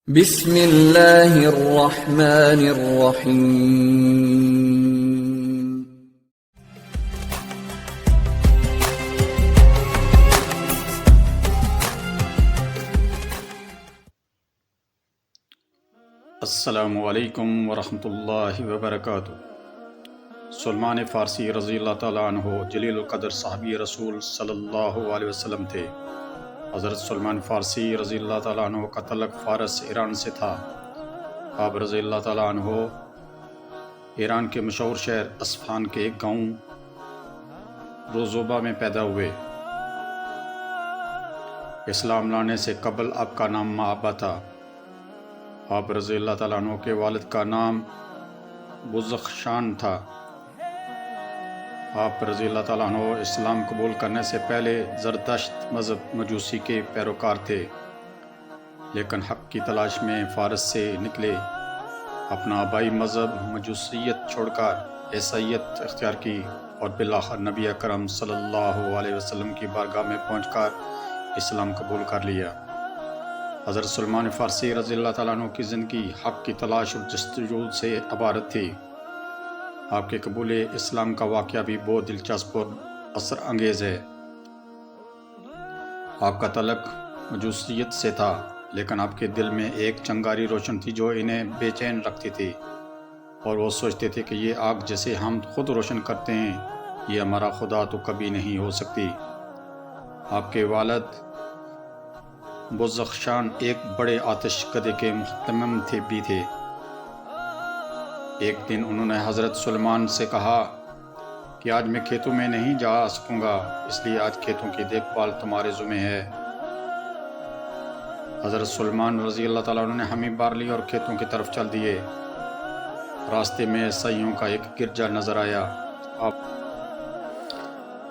بسم اللہ الرحمن الرحیم۔ السلام علیکم ورحمۃ اللہ وبرکاتہ۔ سلمان فارسی رضی اللہ تعالیٰ عنہ جلیل القدر صحابی رسول صلی اللہ علیہ وسلم تھے۔ حضرت سلمان فارسی رضی اللہ تعالیٰ عنہ کا تعلق فارس ایران سے تھا۔ آپ رضی اللہ تعالیٰ عنہ ایران کے مشہور شہر اصفہان کے ایک گاؤں روزوبہ میں پیدا ہوئے۔ اسلام لانے سے قبل آپ کا نام معابہ تھا۔ آپ رضی اللہ تعالیٰ عنہ کے والد کا نام بزخشان تھا۔ آپ رضی اللہ تعالیٰ عنہ اسلام قبول کرنے سے پہلے زرتشت مذہب مجوسی کے پیروکار تھے، لیکن حق کی تلاش میں فارس سے نکلے، اپنا آبائی مذہب مجوسیت چھوڑ کر عیسائیت اختیار کی اور بالآخر نبی اکرم صلی اللہ علیہ وسلم کی بارگاہ میں پہنچ کر اسلام قبول کر لیا۔ حضرت سلمان فارسی رضی اللہ تعالیٰ عنہ کی زندگی حق کی تلاش اور جستجو سے عبارت تھی۔ آپ کے قبول اسلام کا واقعہ بھی بہت دلچسپ اور اثر انگیز ہے۔ آپ کا تعلق مجوسیت سے تھا، لیکن آپ کے دل میں ایک چنگاری روشن تھی جو انہیں بے چین رکھتی تھی، اور وہ سوچتے تھے کہ یہ آگ جسے ہم خود روشن کرتے ہیں، یہ ہمارا خدا تو کبھی نہیں ہو سکتی۔ آپ کے والد بزخشان ایک بڑے آتش کدے کے محتمم بھی تھے۔ ایک دن انہوں نے حضرت سلمان سے کہا کہ آج میں کھیتوں میں نہیں جا سکوں گا، اس لیے آج کھیتوں کی دیکھ بھال تمہارے ذمہ ہے۔ حضرت سلمان رضی اللہ تعالیٰ عنہ نے ہمیں بار لی اور کھیتوں کی طرف چل دیے۔ راستے میں عیسائیوں کا ایک گرجا نظر آیا۔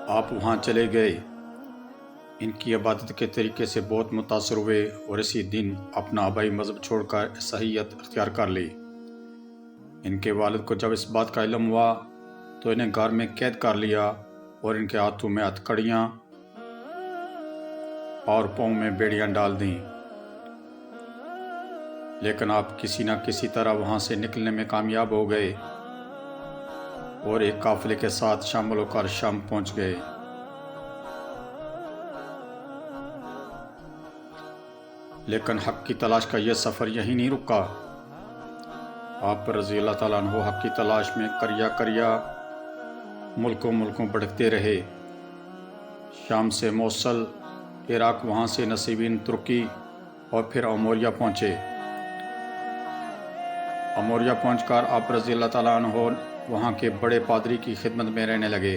آپ وہاں چلے گئے، ان کی عبادت کے طریقے سے بہت متاثر ہوئے اور اسی دن اپنا آبائی مذہب چھوڑ کر عیسائیت اختیار کر لی۔ ان کے والد کو جب اس بات کا علم ہوا تو انہیں غار میں قید کر لیا اور ان کے ہاتھوں میں ہتھکڑیاں اور پاؤں میں بیڑیاں ڈال دیں، لیکن آپ کسی نہ کسی طرح وہاں سے نکلنے میں کامیاب ہو گئے اور ایک قافلے کے ساتھ شامل ہو کر شام پہنچ گئے۔ لیکن حق کی تلاش کا یہ سفر یہی نہیں رکا۔ آپ رضی اللہ تعالیٰ عنہ حق کی تلاش میں کریا ملکوں بھٹکتے رہے۔ شام سے موصل، عراق، وہاں سے نصیبین ترکی اور پھر اموریہ پہنچے۔ اموریہ پہنچ کر آپ رضی اللہ تعالیٰ عنہ وہاں کے بڑے پادری کی خدمت میں رہنے لگے۔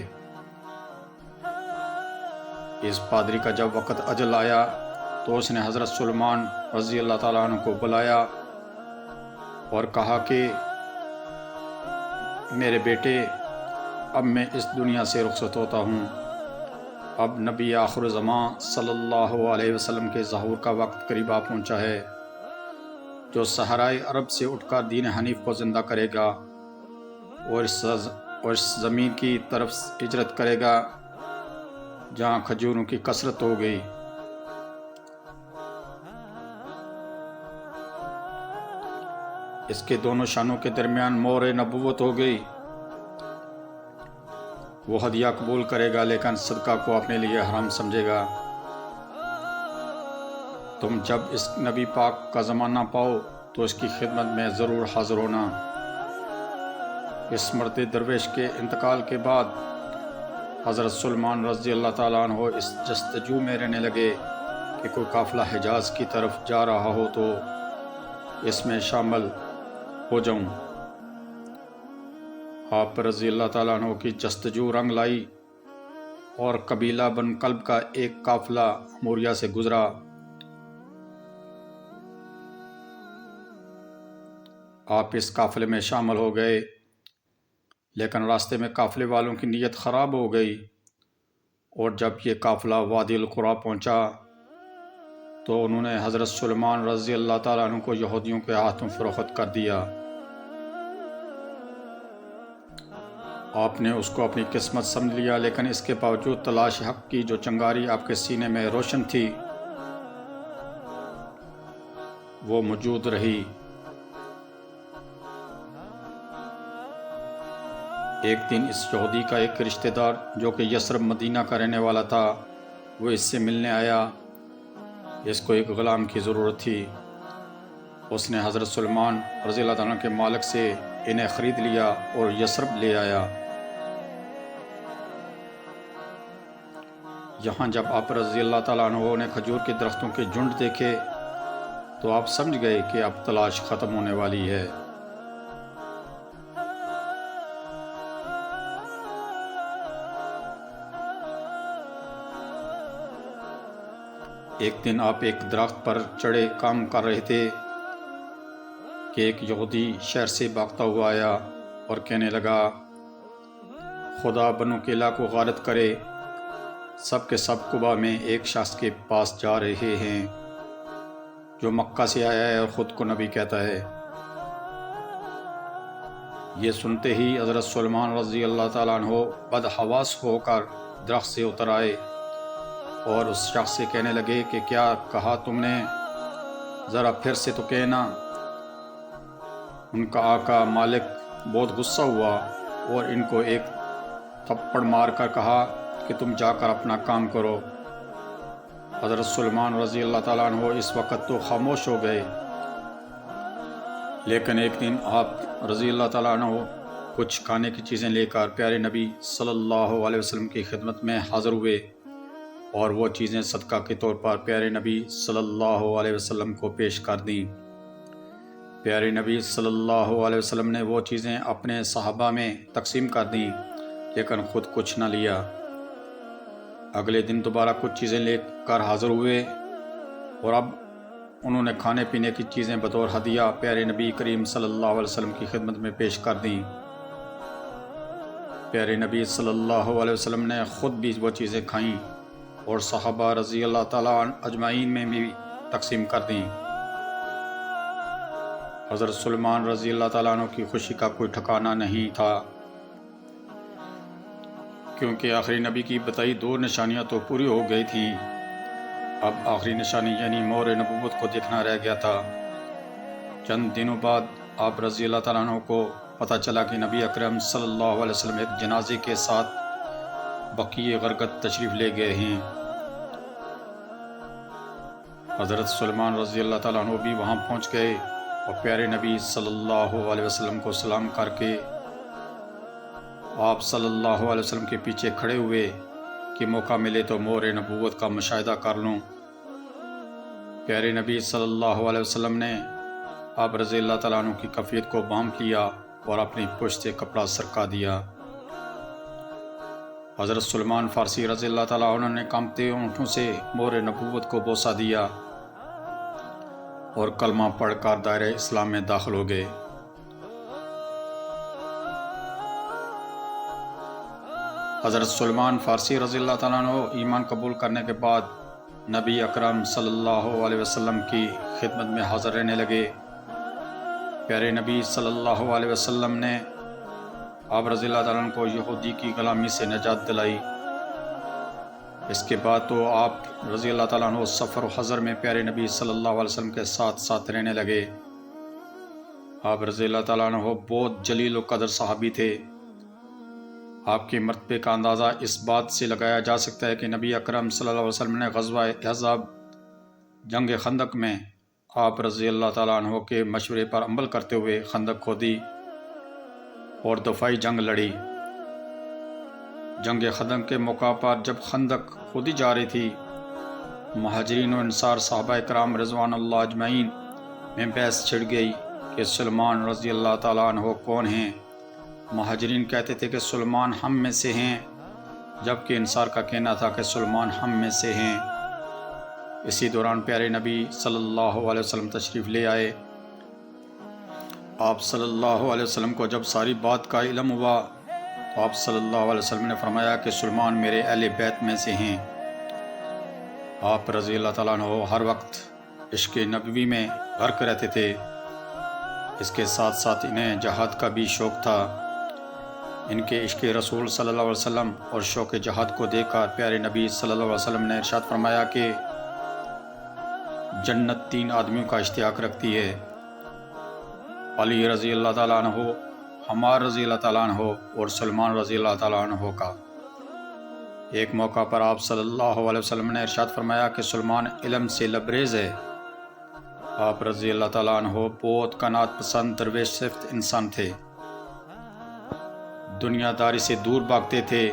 اس پادری کا جب وقت اجل آیا تو اس نے حضرت سلمان رضی اللہ تعالیٰ عنہ کو بلایا اور کہا کہ میرے بیٹے، اب میں اس دنیا سے رخصت ہوتا ہوں۔ اب نبی آخر زمان صلی اللہ علیہ وسلم کے ظہور کا وقت قریب آ پہنچا ہے، جو صحرائے عرب سے اٹھ کر دین حنیف کو زندہ کرے گا اور اس زمین کی طرف ہجرت کرے گا جہاں کھجوروں کی کثرت ہو گئی۔ اس کے دونوں شانوں کے درمیان مور نبوت ہو گئی۔ وہ ہدیہ قبول کرے گا لیکن صدقہ کو اپنے لیے حرام سمجھے گا۔ تم جب اس نبی پاک کا زمانہ پاؤ تو اس کی خدمت میں ضرور حاضر ہونا۔ اس مرد درویش کے انتقال کے بعد حضرت سلمان رضی اللہ تعالیٰ عنہ اس جستجو میں رہنے لگے کہ کوئی قافلہ حجاز کی طرف جا رہا ہو تو اس میں شامل ہو جاؤں۔ آپ رضی اللہ تعالیٰ عنہ کی جستجو رنگ لائی اور قبیلہ بن کلب کا ایک قافلہ اموریہ سے گزرا۔ آپ اس قافلے میں شامل ہو گئے، لیکن راستے میں قافلے والوں کی نیت خراب ہو گئی، اور جب یہ قافلہ وادی القریٰ پہنچا تو انہوں نے حضرت سلمان رضی اللہ تعالیٰ عنہ کو یہودیوں کے ہاتھوں فروخت کر دیا۔ آپ نے اس کو اپنی قسمت سمجھ لیا، لیکن اس کے باوجود تلاش حق کی جو چنگاری آپ کے سینے میں روشن تھی وہ موجود رہی۔ ایک دن اس یہودی کا ایک رشتہ دار جو کہ یثرب مدینہ کا رہنے والا تھا، وہ اس سے ملنے آیا۔ اس کو ایک غلام کی ضرورت تھی۔ اس نے حضرت سلمان رضی اللہ تعالیٰ کے مالک سے انہیں خرید لیا اور یثرب لے آیا۔ یہاں جب آپ رضی اللہ تعالیٰ عنہ نے کھجور کے درختوں کے جھنڈ دیکھے تو آپ سمجھ گئے کہ اب تلاش ختم ہونے والی ہے۔ ایک دن آپ ایک درخت پر چڑھے کام کر رہے تھے کہ ایک یہودی شہر سے بھاگتا ہوا آیا اور کہنے لگا، خدا بنو کیلا کو غارت کرے، سب کے سب قبا میں ایک شخص کے پاس جا رہے ہیں جو مکہ سے آیا ہے اور خود کو نبی کہتا ہے۔ یہ سنتے ہی حضرت سلمان رضی اللہ تعالیٰ عنہ بدحواس ہو کر درخت سے اتر آئے اور اس شخص سے کہنے لگے کہ کیا کہا تم نے؟ ذرا پھر سے تو کہنا۔ ان کا آقا مالک بہت غصہ ہوا اور ان کو ایک تھپڑ مار کر کہا کہ تم جا کر اپنا کام کرو۔ حضرت سلمان رضی اللہ تعالیٰ عنہ اس وقت تو خاموش ہو گئے، لیکن ایک دن آپ رضی اللہ تعالیٰ عنہ کچھ کھانے کی چیزیں لے کر پیارے نبی صلی اللہ علیہ وسلم کی خدمت میں حاضر ہوئے اور وہ چیزیں صدقہ کے طور پر پیارے نبی صلی اللہ علیہ وسلم کو پیش کر دیں۔ پیارے نبی صلی اللہ علیہ وسلم نے وہ چیزیں اپنے صحابہ میں تقسیم کر دیں، لیکن خود کچھ نہ لیا۔ اگلے دن دوبارہ کچھ چیزیں لے کر حاضر ہوئے اور اب انہوں نے کھانے پینے کی چیزیں بطور ہدیہ پیارے نبی کریم صلی اللہ علیہ وسلم کی خدمت میں پیش کر دیں۔ پیارے نبی صلی اللہ علیہ وسلم نے خود بھی وہ چیزیں کھائیں اور صحابہ رضی اللہ تعالیٰ اجمعین میں بھی تقسیم کر دیں۔ حضرت سلمان رضی اللہ تعالیٰ عنہ کی خوشی کا کوئی ٹھکانہ نہیں تھا، کیونکہ آخری نبی کی بتائی 2 نشانیاں تو پوری ہو گئی تھیں۔ اب آخری نشانی یعنی مہر نبوت کو دیکھنا رہ گیا تھا۔ چند دنوں بعد آپ رضی اللہ تعالیٰ عنہ کو پتہ چلا کہ نبی اکرم صلی اللہ علیہ وسلم ایک جنازے کے ساتھ بقیع غرقد تشریف لے گئے ہیں۔ حضرت سلمان رضی اللہ تعالیٰ عنہ بھی وہاں پہنچ گئے اور پیارے نبی صلی اللہ علیہ وسلم کو سلام کر کے آپ صلی اللہ علیہ وسلم کے پیچھے کھڑے ہوئے کہ موقع ملے تو مہر نبوت کا مشاہدہ کر لوں۔ پیارے نبی صلی اللہ علیہ وسلم نے آپ رضی اللہ تعالیٰ عنہ کی کفیت کو بام کیا اور اپنی پشت سے کپڑا سرکا دیا۔ حضرت سلمان فارسی رضی اللہ تعالیٰ عنہ نے کانپتے ہونٹوں سے مہر نبوت کو بوسہ دیا اور کلمہ پڑھ کر دائرہ اسلام میں داخل ہو گئے۔ حضرت سلمان فارسی رضی اللہ تعالیٰ عنہ ایمان قبول کرنے کے بعد نبی اکرم صلی اللہ علیہ وسلم کی خدمت میں حاضر رہنے لگے۔ پیارے نبی صلی اللہ علیہ وسلم نے آپ رضی اللہ تعالیٰ عنہ کو یہودی کی غلامی سے نجات دلائی۔ اس کے بعد تو آپ رضی اللہ تعالیٰ عنہ سفر و حضر میں پیارے نبی صلی اللہ علیہ وسلم کے ساتھ ساتھ رہنے لگے۔ آپ رضی اللہ تعالیٰ عنہ بہت جلیل و قدر صحابی تھے۔ آپ کے مرتبے کا اندازہ اس بات سے لگایا جا سکتا ہے کہ نبی اکرم صلی اللہ علیہ وسلم نے غزوہ احزاب جنگ خندق میں آپ رضی اللہ تعالیٰ عنہ کے مشورے پر عمل کرتے ہوئے خندق کھودی اور دفاعی جنگ لڑی۔ جنگ خندق کے موقع پر جب خندق کھودی جا رہی تھی، مہاجرین و انصار صحابہ کرام رضوان اللہ اجمعین میں بحث چھڑ گئی کہ سلمان رضی اللہ تعالیٰ عنہ کون ہیں۔ مہاجرین کہتے تھے کہ سلمان ہم میں سے ہیں، جبکہ انصار کا کہنا تھا کہ سلمان ہم میں سے ہیں۔ اسی دوران پیارے نبی صلی اللہ علیہ وسلم تشریف لے آئے۔ آپ صلی اللہ علیہ وسلم کو جب ساری بات کا علم ہوا تو آپ صلی اللہ علیہ وسلم نے فرمایا کہ سلمان میرے اہل بیت میں سے ہیں۔ آپ رضی اللہ تعالیٰ عنہ ہر وقت عشق نبوی میں غرق رہتے تھے۔ اس کے ساتھ ساتھ انہیں جہاد کا بھی شوق تھا۔ ان کے عشق رسول صلی اللہ علیہ وسلم اور شوق جہاد کو دیکھ کر پیارے نبی صلی اللہ علیہ وسلم نے ارشاد فرمایا کہ جنت 3 آدمیوں کا اشتیاق رکھتی ہے، علی رضی اللہ تعالیٰ عنہ، عمار رضی اللہ تعالیٰ عنہ اور سلمان رضی اللہ تعالیٰ عنہ کا۔ ایک موقع پر آپ صلی اللہ علیہ وسلم نے ارشاد فرمایا کہ سلمان علم سے لبریز ہے۔ آپ رضی اللہ تعالیٰ عنہ بہت قناعت پسند درویش صفت انسان تھے، دنیا داری سے دور بھاگتے تھے۔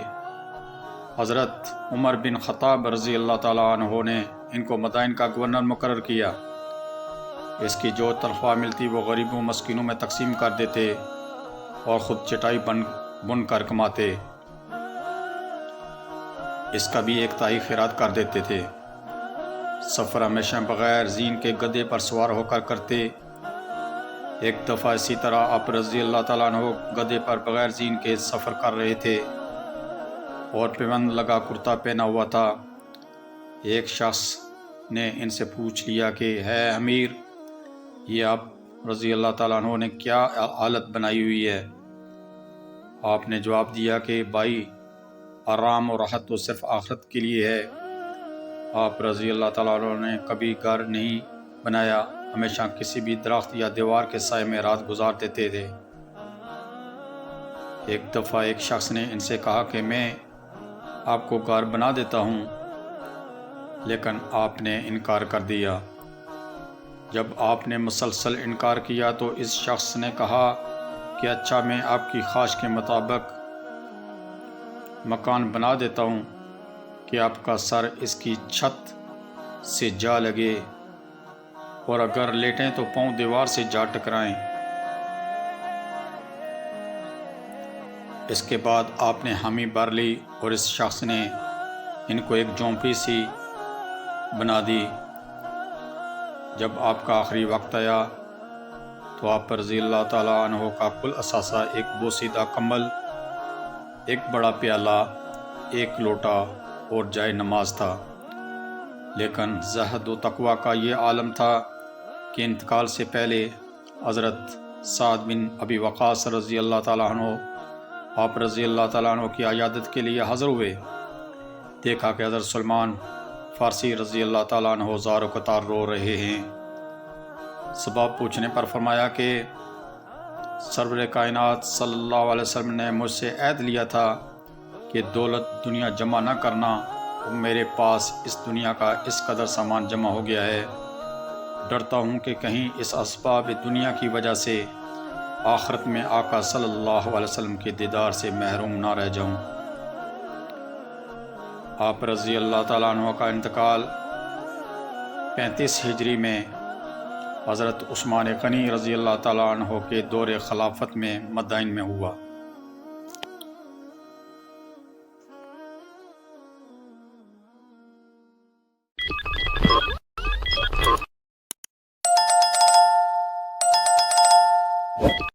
حضرت عمر بن خطاب رضی اللہ تعالیٰ عنہ نے ان کو مدائن کا گورنر مقرر کیا۔ اس کی جو تنخواہ ملتی وہ غریبوں مسکینوں میں تقسیم کر دیتے اور خود چٹائی بن کر کماتے، اس کا بھی 1/3 خیرات کر دیتے تھے۔ سفر ہمیشہ بغیر زین کے گدھے پر سوار ہو کر کرتے۔ ایک دفعہ اسی طرح آپ رضی اللہ تعالیٰ عنہ گدھے پر بغیر زین کے سفر کر رہے تھے اور پیوند لگا کرتا پہنا ہوا تھا۔ ایک شخص نے ان سے پوچھ لیا کہ ہے امیر، یہ آپ رضی اللہ تعالیٰ عنہ نے کیا حالت بنائی ہوئی ہے؟ آپ نے جواب دیا کہ بھائی، آرام اور راحت تو صرف آخرت کے لیے ہے۔ آپ رضی اللہ تعالیٰ عنہ نے کبھی گھر نہیں بنایا، ہمیشہ کسی بھی درخت یا دیوار کے سائے میں رات گزار دیتے تھے۔ ایک دفعہ ایک شخص نے ان سے کہا کہ میں آپ کو گھر بنا دیتا ہوں، لیکن آپ نے انکار کر دیا۔ جب آپ نے مسلسل انکار کیا تو اس شخص نے کہا کہ اچھا، میں آپ کی خواہش کے مطابق مکان بنا دیتا ہوں کہ آپ کا سر اس کی چھت سے جا لگے اور اگر لیٹیں تو پاؤں دیوار سے جا ٹکرائیں۔ اس کے بعد آپ نے حامی بھر لی اور اس شخص نے ان کو ایک جھونپڑی سی بنا دی۔ جب آپ کا آخری وقت آیا تو آپ رضی اللہ تعالیٰ عنہ کا کل اثاثہ ایک بوسیدہ کمبل، ایک بڑا پیالہ، ایک لوٹا اور جائے نماز تھا۔ لیکن زہد و تقوی کا یہ عالم تھا کہ انتقال سے پہلے حضرت سعد بن ابی وقاص رضی اللہ تعالیٰ عنہ آپ رضی اللہ تعالیٰ عنہ کی عیادت کے لیے حاضر ہوئے۔ دیکھا کہ حضرت سلمان فارسی رضی اللہ تعالیٰ عنہ زار و قطار رو رہے ہیں۔ سبب پوچھنے پر فرمایا کہ سرور کائنات صلی اللہ علیہ وسلم نے مجھ سے عہد لیا تھا کہ دولت دنیا جمع نہ کرنا، اور میرے پاس اس دنیا کا اس قدر سامان جمع ہو گیا ہے، ڈرتا ہوں کہ کہیں اس اسباب دنیا کی وجہ سے آخرت میں آقا صلی اللہ علیہ وسلم کے دیدار سے محروم نہ رہ جاؤں۔ آپ رضی اللہ تعالیٰ عنہ کا انتقال 35 ہجری میں حضرت عثمان غنی رضی اللہ تعالیٰ عنہ کے دور خلافت میں مدائن میں ہوا۔